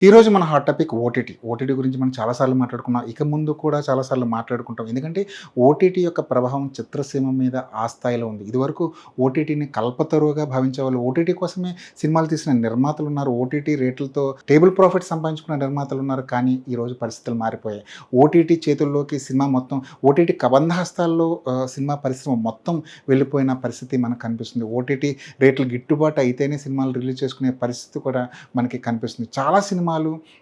ఈరోజు మన hot topic OTT. OTT గురించి మనం చాలా సార్లు మాట్లాడుకున్నాం. ఇక ముందు కూడా చాలా సార్లు మాట్లాడుకుంటాం. ఎందుకంటే ఓటీటీ యొక్క ప్రభావం చిత్రసీమ మీద ఆ స్థాయిలో ఉంది. ఇదివరకు ఓటీటీని కల్పతరువుగా భావించేవాళ్ళు. ఓటీటీ కోసమే సినిమాలు తీసిన నిర్మాతలున్నారు. ఓటీటీ రేట్లతో టేబుల్ ప్రాఫిట్ సంపాదించుకున్న నిర్మాతలున్నారు. కానీ ఈరోజు పరిస్థితులు మారిపోయాయి. ఓటీటీ చేతుల్లోకి సినిమా మొత్తం ఓటీటీ కబంధ హస్తాల్లో సినిమా పరిశ్రమ మొత్తం వెళ్ళిపోయిన పరిస్థితి మనకు కనిపిస్తుంది. ఓటీటీ రేట్లు గిట్టుబాటు అయితేనే సినిమాలు రిలీజ్ చేసుకునే పరిస్థితి కూడా మనకి కనిపిస్తుంది. చాలా సినిమాలు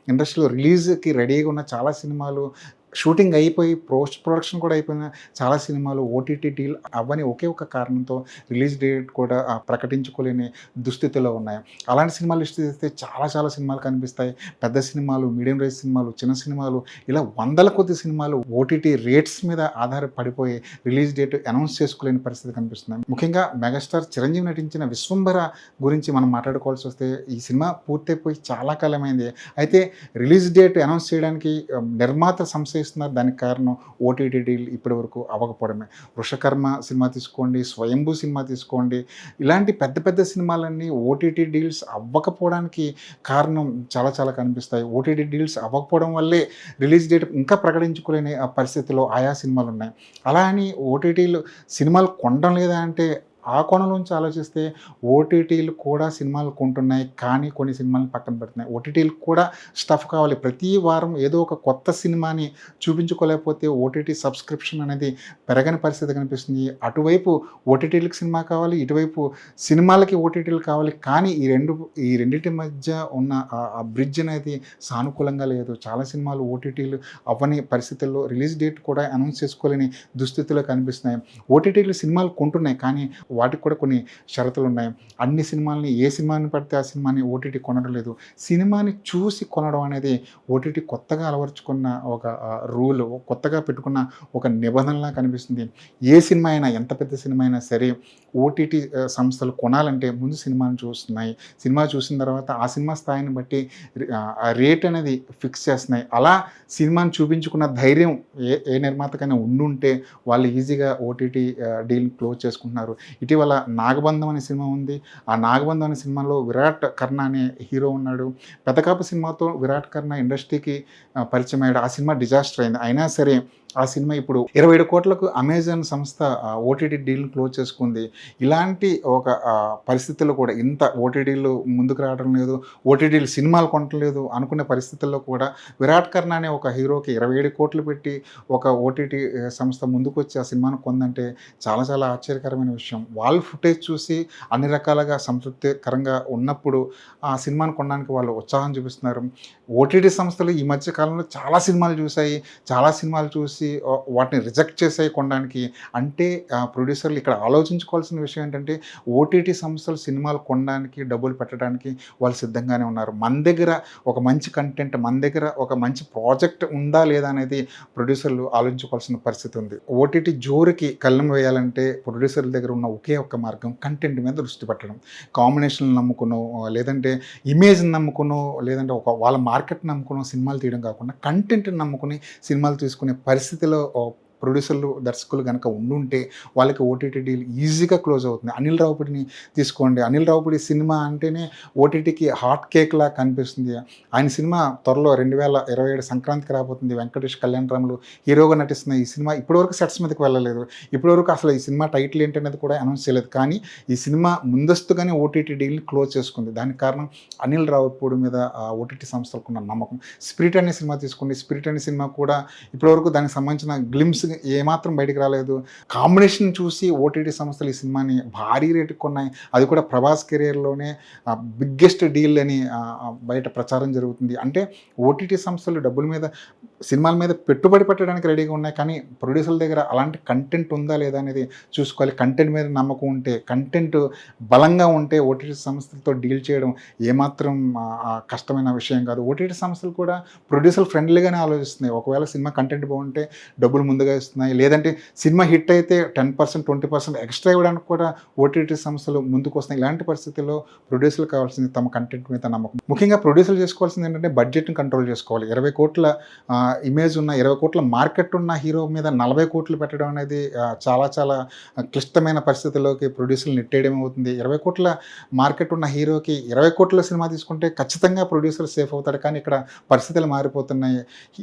ఇండస్ట్రీలో రిలీజ్‌కి రెడీగా ఉన్న చాలా సినిమాలు షూటింగ్ అయిపోయి పోస్ట్ ప్రొడక్షన్ కూడా అయిపోయిన చాలా సినిమాలు ఓటీటీ డీల్ అవ్వని ఒకే ఒక కారణంతో రిలీజ్ డేట్ కూడా ప్రకటించుకోలేని దుస్థితిలో ఉన్నాయి. అలాంటి సినిమాలు లిస్ట్ చేస్తే చాలా చాలా సినిమాలు కనిపిస్తాయి. పెద్ద సినిమాలు, మీడియం రేంజ్ సినిమాలు, చిన్న సినిమాలు ఇలా వందల కొద్ది సినిమాలు ఓటీటీ రేట్స్ మీద ఆధారపడిపోయి రిలీజ్ డేట్ అనౌన్స్ చేసుకోలేని పరిస్థితి కనిపిస్తుంది. ముఖ్యంగా మెగాస్టార్ చిరంజీవి నటించిన 'విశ్వంభర' గురించి మనం మాట్లాడుకోవాల్సి వస్తే ఈ సినిమా పూర్తయిపోయి చాలా కాలమైంది. అయితే రిలీజ్ డేట్ అనౌన్స్ చేయడానికి నిర్మాత సంస్థ ఇస్తున్నారు. దానికి కారణం ఓటీటీ డీల్ ఇప్పటివరకు అవ్వకపోవడమే. 'వృషకర్మ' సినిమా తీసుకోండి, 'స్వయంభూ' సినిమా తీసుకోండి, ఇలాంటి పెద్ద పెద్ద సినిమాలన్నీ ఓటీటీ డీల్స్ అవ్వకపోవడానికి కారణం చాలా చాలా కనిపిస్తాయి. ఓటీటీ డీల్స్ అవ్వకపోవడం వల్లే రిలీజ్ డేట్ ఇంకా ప్రకటించుకోలేని పరిస్థితిలో ఆయా సినిమాలున్నాయి. అలా అని ఓటీటీలు సినిమాలు కొనడం లేదా అంటే ఆ కోణంలోంచి ఆలోచిస్తే ఓటీటీలు కూడా సినిమాలు కొంటున్నాయి. కానీ కొన్ని సినిమాలను పక్కన పెడుతున్నాయి. ఓటీటీలకు కూడా స్టఫ్ కావాలి. ప్రతి వారం ఏదో ఒక కొత్త సినిమాని చూపించుకోలేకపోతే ఓటీటీ సబ్స్క్రిప్షన్ అనేది పెరగని పరిస్థితి కనిపిస్తుంది. అటువైపు ఓటీటీలకు సినిమా కావాలి, ఇటువైపు సినిమాలకి ఓటీటీలు కావాలి. కానీ ఈ రెండిటి మధ్య ఉన్న ఆ బ్రిడ్జ్ అనేది సానుకూలంగా లేదు. చాలా సినిమాలు ఓటీటీలు అవ్వని పరిస్థితుల్లో రిలీజ్ డేట్ కూడా అనౌన్స్ చేసుకోలేని దుస్థితిలో కనిపిస్తున్నాయి. ఓటీటీలు సినిమాలు కొంటున్నాయి. కానీ వాటికి కూడా కొన్ని షరతులు ఉన్నాయి. అన్ని సినిమాలని ఏ సినిమాని పడితే ఆ సినిమాని ఓటీటీ కొనడం లేదు. సినిమాని చూసి కొనడం అనేది ఓటీటీ కొత్తగా అలవరుచుకున్న ఒక రూల్, కొత్తగా పెట్టుకున్న ఒక నిబంధనలా కనిపిస్తుంది. ఏ సినిమా అయినా, ఎంత పెద్ద సినిమా అయినా సరే ఓటీటీ సంస్థలు కొనాలంటే ముందు సినిమాని చూస్తున్నాయి. సినిమా చూసిన తర్వాత ఆ సినిమా స్థాయిని బట్టి ఆ రేట్ అనేది ఫిక్స్ చేస్తున్నాయి. అలా సినిమాని చూపించుకున్న ధైర్యం ఏ నిర్మాతకైనా ఉండుంటే వాళ్ళు ఈజీగా ఓటీటీ డీల్ క్లోజ్ చేసుకుంటున్నారు. ఇటీవల 'నాగబంధం' అనే సినిమా ఉంది. ఆ 'నాగబంధం' అనే సినిమాలో విరాట్ కర్ణ అనే హీరో ఉన్నాడు. 'పెదకాపు' సినిమాతో విరాట్ కర్ణ ఇండస్ట్రీకి పరిచయం అయ్యాడు. ఆ సినిమా డిజాస్టర్ అయింది. అయినా సరే ఆ సినిమా ఇప్పుడు 27 కోట్లకు అమెజాన్ సంస్థ ఓటీటీ డీల్‌ని క్లోజ్ చేసుకుంది. ఇలాంటి ఒక పరిస్థితుల్లో కూడా ఇంత ఓటీటీలు ముందుకు రావడం లేదు, ఓటీటీలు సినిమాలు కొనట్లేదు అనుకునే పరిస్థితుల్లో కూడా విరాట్ కర్ణ అనే ఒక హీరోకి 27 కోట్లు పెట్టి ఒక ఓటీటీ సంస్థ ముందుకొచ్చి ఆ సినిమాను కొందంటే చాలా చాలా ఆశ్చర్యకరమైన విషయం. వాళ్ళు ఫుటేజ్ చూసి అన్ని రకాలుగా సంతృప్తికరంగా ఉన్నప్పుడు ఆ సినిమాను కొనడానికి వాళ్ళు ఉత్సాహం చూపిస్తున్నారు. ఓటీటీ సంస్థలు ఈ మధ్య కాలంలో చాలా సినిమాలు చూసాయి. చాలా సినిమాలు చూసి వాటిని రిజెక్ట్ చేసాయి కొనడానికి. అంటే ప్రొడ్యూసర్లు ఇక్కడ ఆలోచించుకోవాల్సిన విషయం ఏంటంటే ఓటీటీ సంస్థలు సినిమాలు కొనడానికి, డబ్బులు పెట్టడానికి వాళ్ళు సిద్ధంగానే ఉన్నారు. మన దగ్గర ఒక మంచి కంటెంట్, మన దగ్గర ఒక మంచి ప్రాజెక్ట్ ఉందా లేదా అనేది ప్రొడ్యూసర్లు ఆలోచించుకోవాల్సిన పరిస్థితి ఉంది. ఓటీటీ జోరుకి కళ్ళెం వేయాలంటే ప్రొడ్యూసర్ల దగ్గర ఉన్న ఒకే ఒక్క మార్గం కంటెంట్ మీద దృష్టి పెట్టడం. కాంబినేషన్లు నమ్ముకునో, లేదంటే ఇమేజ్‌ని నమ్ముకునో, లేదంటే వాళ్ళ మార్కెట్‌ని నమ్ముకునో సినిమాలు తీయడం కాకుండా కంటెంట్‌ని నమ్ముకుని సినిమాలు తీసుకునే పరిస్థితిలో ప్రొడ్యూసర్లు, దర్శకులు గనక ఉండుంటే వాళ్ళకి ఓటీటీ డీల్ ఈజీగా క్లోజ్ అవుతుంది. అనిల్ రావిపూడిని తీసుకోండి. అనిల్ రావిపూడి సినిమా అంటేనే ఓటీటీకి హాట్ కేక్‌లా కనిపిస్తుంది. ఆయన సినిమా త్వరలో 2027 సంక్రాంతికి రాబోతుంది. వెంకటేష్, కళ్యాణరాములు హీరోగా నటిస్తున్న ఈ సినిమా ఇప్పటివరకు సెట్స్ మీదకి వెళ్ళలేదు. ఇప్పటివరకు అసలు ఈ సినిమా టైటిల్ ఏంటనేది కూడా అనౌన్స్ చేయలేదు. కానీ ఈ సినిమా ముందస్తుగానే ఓటీటీ డీల్‌ని క్లోజ్ చేసుకుంది. దానికి కారణం అనిల్ రావిపూడి మీద ఓటీటీ సంస్థలకున్న నమ్మకం. 'స్పిరిట్' అనే సినిమా తీసుకోండి. 'స్పిరిట్' అనే సినిమా కూడా ఇప్పటివరకు దానికి సంబంధించిన గ్లింప్స్ ఏమాత్రం బయటికి రాలేదు. కాంబినేషన్ చూసి ఓటీటీ సంస్థలు ఈ సినిమాని భారీ రేటుకి కొన్నాయి. అది కూడా ప్రభాస్ కెరియర్‌లోనే బిగ్గెస్ట్ డీల్ అని బయట ప్రచారం జరుగుతుంది. అంటే ఓటీటీ సంస్థలు డబ్బుల మీద, సినిమాల మీద పెట్టుబడి పెట్టడానికి రెడీగా ఉన్నాయి. కానీ ప్రొడ్యూసర్ల దగ్గర అలాంటి కంటెంట్ ఉందా లేదా అనేది చూసుకోవాలి. కంటెంట్ మీద నమ్మకం ఉంటే, కంటెంట్ బలంగా ఉంటే ఓటీటీ సంస్థలతో డీల్ చేయడం ఏమాత్రం కష్టమైన విషయం కాదు. ఓటీటీ సంస్థలు కూడా ప్రొడ్యూసర్ ఫ్రెండ్లీగానే ఆలోచిస్తున్నాయి. ఒకవేళ సినిమా కంటెంట్ బాగుంటే డబ్బులు ముందుగా ఇస్తున్నాయి. లేదంటే సినిమా హిట్ అయితే 10%, 20% ఎక్స్‌ట్రా ఇవ్వడానికి కూడా ఓటీటీ సంస్థలు ముందుకొస్తున్నాయి. ఇలాంటి పరిస్థితుల్లో ప్రొడ్యూసర్‌లకు కావాల్సింది తమ కంటెంట్ మీద నమ్మకం. ముఖ్యంగా ప్రొడ్యూసర్‌లు చేసుకోవాల్సింది ఏంటంటే బడ్జెట్‌ని కంట్రోల్ చేసుకోవాలి. 20,00,00,000 ఇమేజ్ ఉన్న 20,00,00,000 మార్కెట్ ఉన్న హీరో మీద 40,00,00,000 పెట్టడం అనేది చాలా చాలా క్లిష్టమైన పరిస్థితుల్లోకి ప్రొడ్యూసర్‌లు నెట్టేయడం అవుతుంది. 20,00,00,000 మార్కెట్ ఉన్న హీరోకి 20,00,00,000 సినిమా తీసుకుంటే ఖచ్చితంగా ప్రొడ్యూసర్ సేఫ్ అవుతాడు. కానీ ఇక్కడ పరిస్థితులు మారిపోతున్నాయి.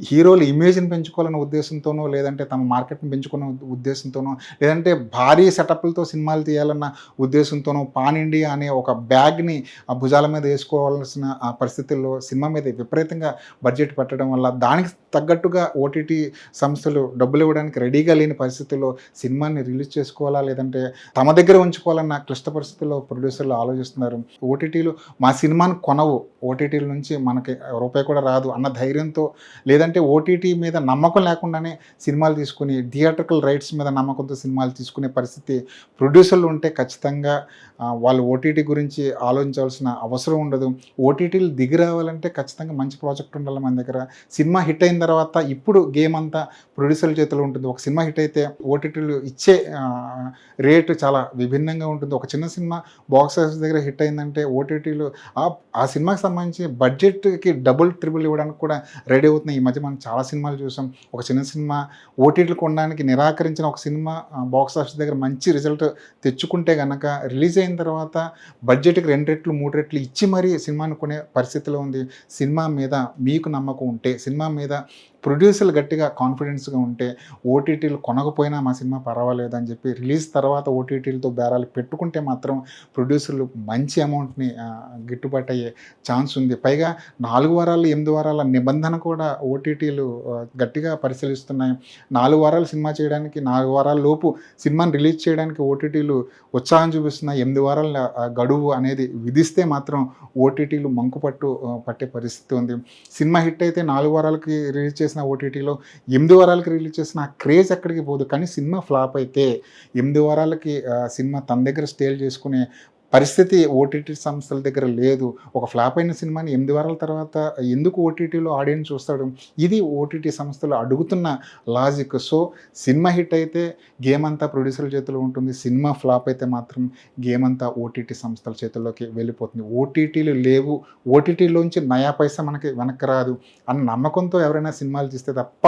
హీరోలు ఇమేజ్‌ని పెంచుకోవాలన్న ఉద్దేశంతోనో, లేదంటే తమ మార్కెట్‌ని పెంచుకున్న ఉద్దేశంతోనో, లేదంటే భారీ సెటప్‌లతో సినిమాలు తీయాలన్న ఉద్దేశంతోనో పాన్ ఇండియా అనే ఒక బ్యాగ్‌ని ఆ భుజాల మీద ఏసుకోవాల్సిన ఆ పరిస్థితుల్లో సినిమా మీద విపరీతంగా బడ్జెట్ పెట్టడం వల్ల దానికి తగ్గట్టుగా ఓటీటీ సంస్థలు డబ్బులు ఇవ్వడానికి రెడీగా లేని పరిస్థితుల్లో సినిమాని రిలీజ్ చేసుకోవాలా, లేదంటే తమ దగ్గర ఉంచుకోవాలన్న క్లిష్ట పరిస్థితుల్లో ప్రొడ్యూసర్లు ఆలోచిస్తున్నారు. ఓటీటీలు మా సినిమాను కొనవు, ఓటీటీల నుంచి మనకి రూపాయి కూడా రాదు అన్న ధైర్యంతో, లేదంటే ఓటీటీ మీద నమ్మకం లేకుండానే సినిమాలు తీసుకుని థియేట్రికల్ రైట్స్ మీద నమ్మకంతో సినిమాలు తీసుకునే పరిస్థితి ప్రొడ్యూసర్లు ఉంటే ఖచ్చితంగా వాళ్ళు ఓటీటీ గురించి ఆలోచించాల్సిన అవసరం ఉండదు. ఓటీటీలు దిగి రావాలంటే ఖచ్చితంగా మంచి ప్రాజెక్ట్ ఉండాలి మన దగ్గర. సినిమా హిట్ అయిన తర్వాత ఇప్పుడు గేమ్ అంతా ప్రొడ్యూసర్ల చేతిలో ఉంటుంది. ఒక సినిమా హిట్ అయితే ఓటీటీలు ఇచ్చే రేటు చాలా విభిన్నంగా ఉంటుంది. ఒక చిన్న సినిమా బాక్స్ ఆఫీస్ దగ్గర హిట్ అయిందంటే ఓటీటీలు ఆ సినిమాకి సంబంధించి బడ్జెట్‌కి డబుల్, ట్రిపుల్ ఇవ్వడానికి కూడా రెడీ అవుతున్నాయి. ఈ మధ్య మనం చాలా సినిమాలు చూసాం. ఒక చిన్న సినిమా ఓటీటీలు కొనడానికి నిరాకరించిన ఒక సినిమా బాక్స్ ఆఫీస్ దగ్గర మంచి రిజల్ట్ తెచ్చుకుంటే గనక రిలీజ్ అయిన తర్వాత బడ్జెట్‌కి 2 రెట్లు, 3 రెట్లు ఇచ్చి మరీ సినిమాని కొనే పరిస్థితిలో ఉంది. సినిమా మీద మీకు నమ్మకం ఉంటే, సినిమా మీద ప్రొడ్యూసర్లు గట్టిగా కాన్ఫిడెన్స్‌గా ఉంటే, ఓటీటీలు కొనకపోయినా మా సినిమా పర్వాలేదని చెప్పి రిలీజ్ తర్వాత ఓటీటీలతో బేరాలు పెట్టుకుంటే మాత్రం ప్రొడ్యూసర్లు మంచి అమౌంట్‌ని గిట్టుబాటు అయ్యే ఛాన్స్ ఉంది. పైగా 4 వారాలు, 8 వారాల నిబంధన కూడా ఓటీటీలు గట్టిగా పరిశీలిస్తున్నాయి. 4 వారాలు సినిమా చేయడానికి, 4 వారాల లోపు సినిమాని రిలీజ్ చేయడానికి ఓటీటీలు ఉత్సాహం చూపిస్తున్నాయి. 8 వారాల గడువు అనేది విధిస్తే మాత్రం ఓటీటీలు పట్టే పరిస్థితి ఉంది. సినిమా హిట్ అయితే 4 వారాలకి రిలీజ్ చేసిన ఓటీటీలో 8 వారాలకి రిలీజ్ చేసిన ఆ క్రేజ్ ఎక్కడికి పోదు. కానీ సినిమా ఫ్లాప్ అయితే 8 వారాలకి సినిమా తన దగ్గర స్టేల్ చేసుకునే పరిస్థితి ఓటీటీ సంస్థల దగ్గర లేదు. ఒక ఫ్లాప్ అయిన సినిమాని 8 వారాల తర్వాత ఎందుకు ఓటీటీలో ఆడియన్స్ చూస్తాడు? ఇది ఓటీటీ సంస్థలు అడుగుతున్న లాజిక్. సో, సినిమా హిట్ అయితే గేమ్ అంతా ప్రొడ్యూసర్ల చేతిలో ఉంటుంది. సినిమా ఫ్లాప్ అయితే మాత్రం గేమ్ అంతా ఓటీటీ సంస్థల చేతుల్లోకి వెళ్ళిపోతుంది. ఓటీటీలు లేవు, ఓటీటీలోంచి నయా పైసా మనకి వెనక్కి రాదు అన్న నమ్మకంతో ఎవరైనా సినిమాలు తీస్తే తప్ప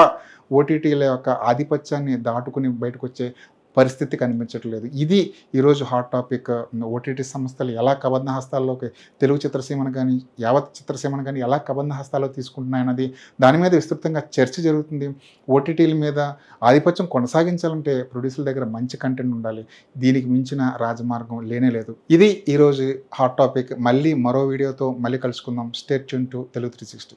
ఓటీటీల యొక్క ఆధిపత్యాన్ని దాటుకుని బయటకొచ్చే పరిస్థితి కనిపించట్లేదు. ఇది ఈరోజు హాట్ టాపిక్. ఓటీటీ సంస్థలు ఎలా కబంధ హస్తాల్లోకి తెలుగు చిత్రసీమను కానీ, యావత్ చిత్రసీమను కానీ ఎలా కబంధ హస్తాల్లో తీసుకుంటున్నాయన్నది దాని మీద విస్తృతంగా చర్చ జరుగుతుంది. ఓటీటీల మీద ఆధిపత్యం కొనసాగించాలంటే ప్రొడ్యూసర్ల దగ్గర మంచి కంటెంట్ ఉండాలి. దీనికి మించిన రాజమార్గం లేనేలేదు. ఇది ఈరోజు హాట్ టాపిక్. మళ్ళీ మరో వీడియోతో మళ్ళీ కలుసుకుందాం. Stay tune to Telugu 360.